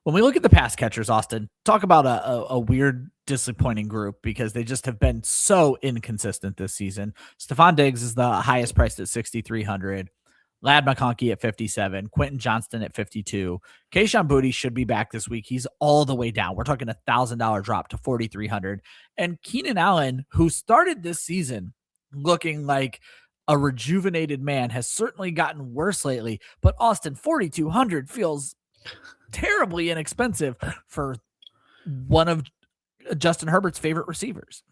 When we look at the pass catchers, Austin, talk about a weird, disappointing group because they just have been so inconsistent this season. Stephon Diggs is the highest priced at 6,300. Ladd McConkey at 57, Quentin Johnston at 52. Kashon Boutte should be back this week. He's all the way down. We're talking $1,000 drop to 4,300. And Keenan Allen, who started this season looking like a rejuvenated man, has certainly gotten worse lately. But Austin, 4,200 feels terribly inexpensive for one of Justin Herbert's favorite receivers.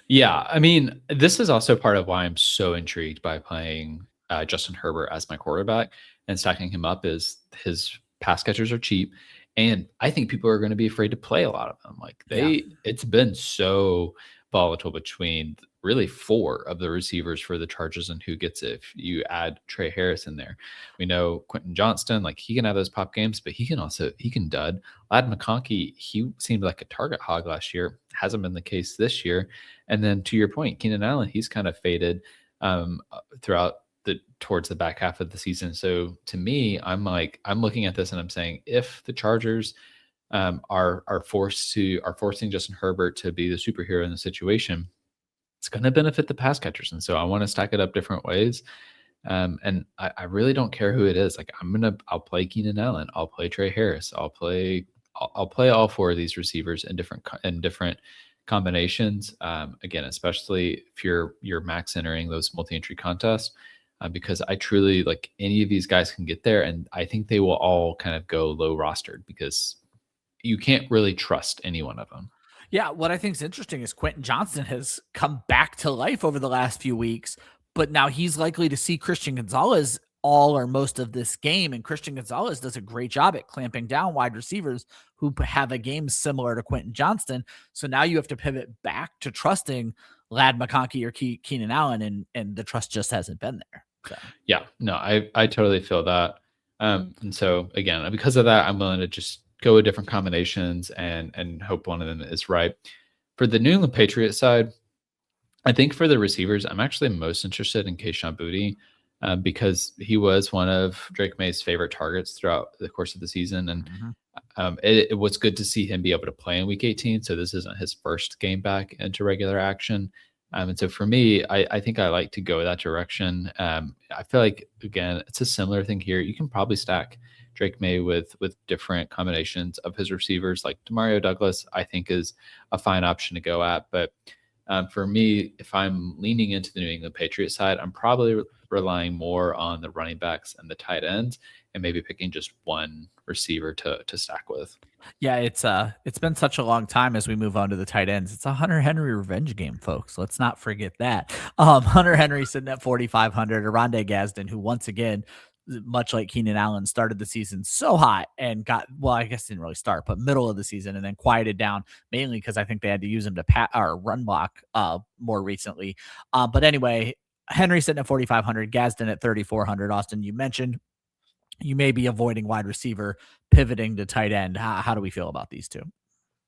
Yeah, I mean, this is also part of why I'm so intrigued by playing Justin Herbert as my quarterback and stacking him up. Is his pass catchers are cheap, and I think people are going to be afraid to play a lot of them. Like it's been so volatile between really 4 of the receivers for the Chargers and who gets it. If you add Trey Harris in there, we know Quentin Johnston, like, he can have those pop games, but he can dud. Ladd McConkey, he seemed like a target hog last year. Hasn't been the case this year. And then to your point, Keenan Allen, he's kind of faded towards the back half of the season. So to me, I'm looking at this and I'm saying, if the Chargers are forcing Justin Herbert to be the superhero in the situation, it's going to benefit the pass catchers. And so I want to stack it up different ways. And I really don't care who it is. Like I'll play Keenan Allen. I'll play Trey Harris. I'll play all four of these receivers in different combinations. Again, especially if you're max entering those multi-entry contests, because I truly like any of these guys can get there. And I think they will all kind of go low rostered because you can't really trust any one of them.
Yeah, what I think is interesting is Quentin Johnston has come back to life over the last few weeks, but now he's likely to see Christian Gonzalez all or most of this game. And Christian Gonzalez does a great job at clamping down wide receivers who have a game similar to Quentin Johnston. So now you have to pivot back to trusting Ladd McConkey or Keenan Allen, and the trust just hasn't been there. So.
Yeah, no, I totally feel that. And so again, because of that, I'm willing to just go with different combinations and hope one of them is right. For the New England Patriots side, I think for the receivers, I'm actually most interested in Kashon Boutte because he was one of Drake May's favorite targets throughout the course of the season. And it was good to see him be able to play in week 18. So this isn't his first game back into regular action. And so for me, I think I like to go that direction. I feel like, again, it's a similar thing here. You can probably stack Drake May with different combinations of his receivers, like Demario Douglas, I think is a fine option to go at. But for me, if I'm leaning into the New England Patriots side, I'm probably relying more on the running backs and the tight ends and maybe picking just one receiver to stack with.
Yeah, it's been such a long time as we move on to the tight ends. It's a Hunter Henry revenge game, folks. Let's not forget that. Hunter Henry sitting at 4,500. Oronde Gadsden, who once again, much like Keenan Allen, started the season so hot and I guess didn't really start, but middle of the season and then quieted down mainly because I think they had to use him to run block more recently. But anyway, Henry sitting at 4,500, Gadsden at 3,400. Austin, you mentioned you may be avoiding wide receiver, pivoting to tight end. How do we feel about these two?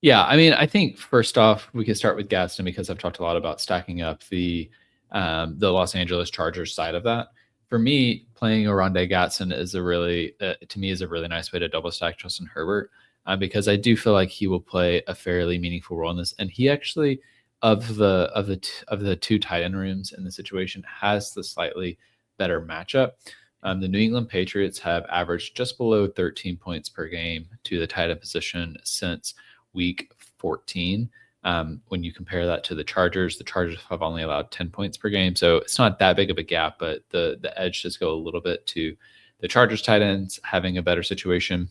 Yeah, I mean, I think first off, we can start with Gadsden because I've talked a lot about stacking up the Los Angeles Chargers side of that. For me, playing Oronde Gadsden is a really nice way to double stack Justin Herbert because I do feel like he will play a fairly meaningful role in this. And he actually, of the two tight end rooms in the situation, has the slightly better matchup. The New England Patriots have averaged just below 13 points per game to the tight end position since week 14. When you compare that to the Chargers have only allowed 10 points per game. So it's not that big of a gap, but the edge does go a little bit to the Chargers tight ends having a better situation.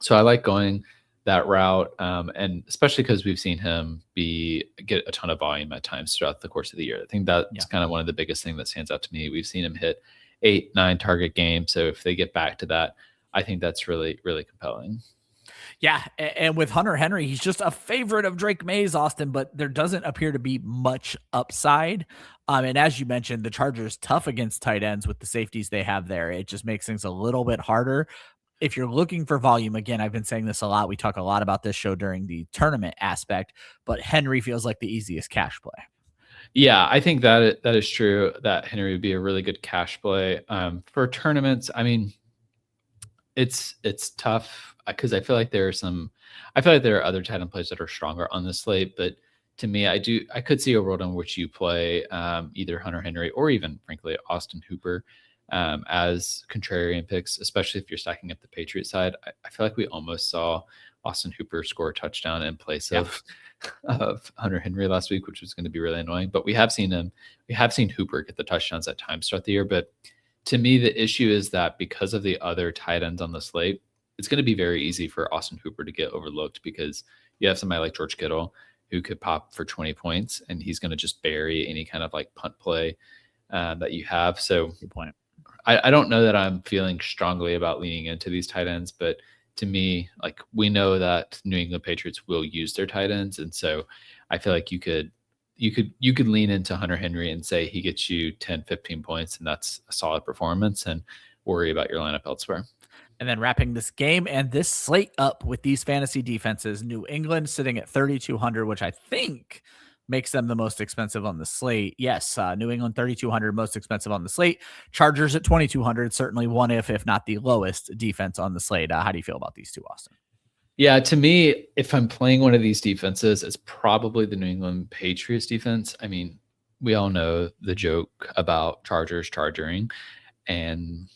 So I like going that route. And especially because we've seen him get a ton of volume at times throughout the course of the year. I think that's kind of one of the biggest things that stands out to me. We've seen him hit 8-9 target games. So if they get back to that, I think that's really, really compelling.
Yeah, and with Hunter Henry, he's just a favorite of Drake May's, Austin, but there doesn't appear to be much upside. And as you mentioned, the Chargers tough against tight ends with the safeties they have there. It just makes things a little bit harder. If you're looking for volume, again, I've been saying this a lot. We talk a lot about this show during the tournament aspect, but Henry feels like the easiest cash play.
Yeah, I think that is true, that Henry would be a really good cash play. For tournaments, I mean, it's tough because I feel like there are other tight end plays that are stronger on the slate, but to me, I could see a world in which you play either Hunter Henry or even, frankly, Austin Hooper as contrarian picks, especially if you're stacking up the Patriots side. I feel like we almost saw Austin Hooper score a touchdown in place of Hunter Henry last week, which was going to be really annoying. But we have seen Hooper get the touchdowns at times throughout the year. But to me, the issue is that because of the other tight ends on the slate, it's going to be very easy for Austin Hooper to get overlooked because you have somebody like George Kittle who could pop for 20 points and he's going to just bury any kind of like punt play that you have. So
good point.
I don't know that I'm feeling strongly about leaning into these tight ends, but to me, like we know that New England Patriots will use their tight ends. And so I feel like you could lean into Hunter Henry and say he gets you 10, 15 points and that's a solid performance and worry about your lineup elsewhere.
And then wrapping this game and this slate up with these fantasy defenses, New England sitting at 3,200, which I think makes them the most expensive on the slate. Yes, New England 3,200, most expensive on the slate. Chargers at 2,200, certainly one if not the lowest defense on the slate. How do you feel about these two, Austin?
Yeah, to me, if I'm playing one of these defenses, it's probably the New England Patriots defense. I mean, we all know the joke about Chargers charging, and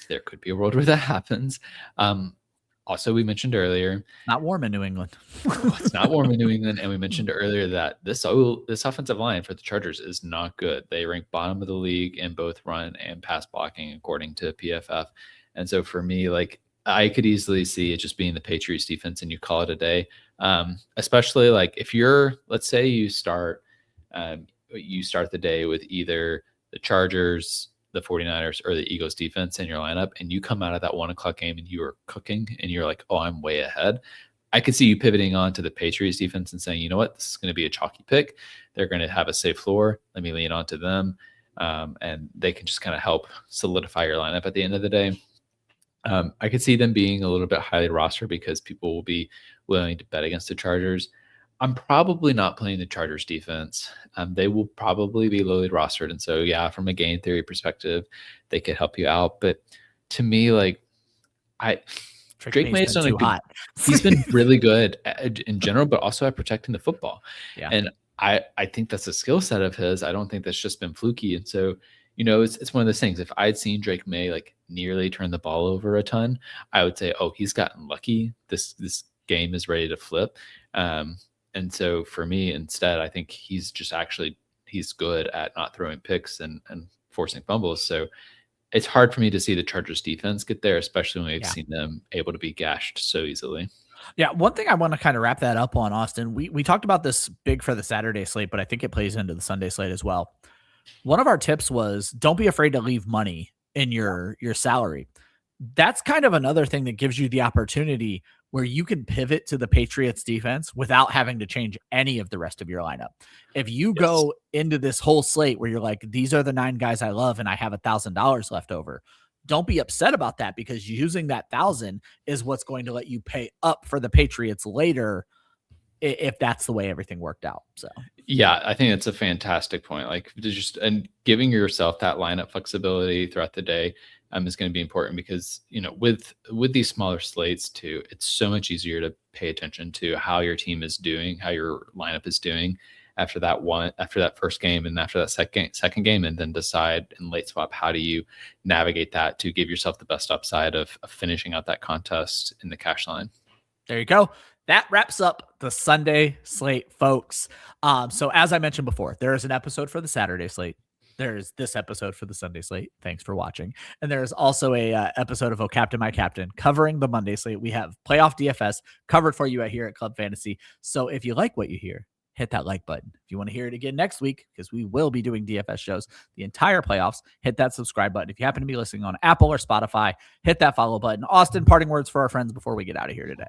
there could be a world where that happens. Also, we mentioned earlier,
Not warm in New England.
it's not warm in New England, and we mentioned earlier that this offensive line for the Chargers is not good. They rank bottom of the league in both run and pass blocking, according to PFF. And so for me, like, I could easily see it just being the Patriots defense and you call it a day. Especially like if let's say you start the day with either the Chargers, the 49ers, or the Eagles defense in your lineup, and you come out of that 1:00 game and you are cooking and you're like, oh, I'm way ahead. I could see you pivoting on to the Patriots defense and saying, you know what, this is going to be a chalky pick. They're going to have a safe floor. Let me lean onto them. And they can just kind of help solidify your lineup at the end of the day. I could see them being a little bit highly rostered because people will be willing to bet against the Chargers. I'm probably not playing the Chargers defense. They will probably be lowly rostered. And so, yeah, from a game theory perspective, they could help you out. But to me, like, Drake May's done he's been really good in general, but also at protecting the football.
Yeah.
And I think that's a skill set of his. I don't think that's just been fluky. And so, it's one of those things. If I'd seen Drake May like nearly turn the ball over a ton, I would say, oh, he's gotten lucky. This game is ready to flip. And so for me, instead, I think he's good at not throwing picks and forcing fumbles. So it's hard for me to see the Chargers defense get there, especially when we've seen them able to be gashed so easily.
Yeah, one thing I want to kind of wrap that up on, Austin, we talked about this big for the Saturday slate, but I think it plays into the Sunday slate as well. One of our tips was don't be afraid to leave money in your salary. That's kind of another thing that gives you the opportunity where you can pivot to the Patriots defense without having to change any of the rest of your lineup. If you go into this whole slate where you're like, these are the 9 guys I love and I have $1,000 left over, don't be upset about that, because using that 1,000 is what's going to let you pay up for the Patriots later if that's the way everything worked out. So
yeah, I think that's a fantastic point. Like, and giving yourself that lineup flexibility throughout the day is going to be important, because with these smaller slates too, it's so much easier to pay attention to how your team is doing, how your lineup is doing after that first game and after that second game, and then decide in late swap, how do you navigate that to give yourself the best upside of finishing out that contest in the cash line.
There you go. That wraps up the Sunday slate, folks. So as I mentioned before, there is an episode for the Saturday slate. There's this episode for the Sunday slate. Thanks for watching. And there's also a episode of Oh Captain, My Captain covering the Monday slate. We have playoff DFS covered for you here at Club Fantasy. So if you like what you hear, hit that like button. If you want to hear it again next week, because we will be doing DFS shows the entire playoffs, hit that subscribe button. If you happen to be listening on Apple or Spotify, hit that follow button. Austin, parting words for our friends before we get out of here today.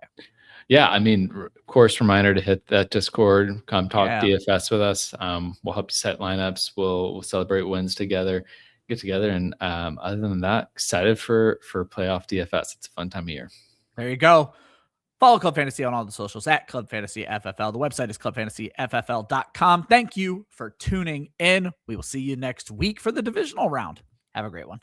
Yeah, I mean, of course, reminder to hit that Discord. Come talk DFS with us. We'll help you set lineups. We'll celebrate wins together, get together. And other than that, excited for playoff DFS. It's a fun time of year.
There you go. Follow Club Fantasy on all the socials at Club Fantasy FFL. The website is clubfantasyffl.com. Thank you for tuning in. We will see you next week for the divisional round. Have a great one.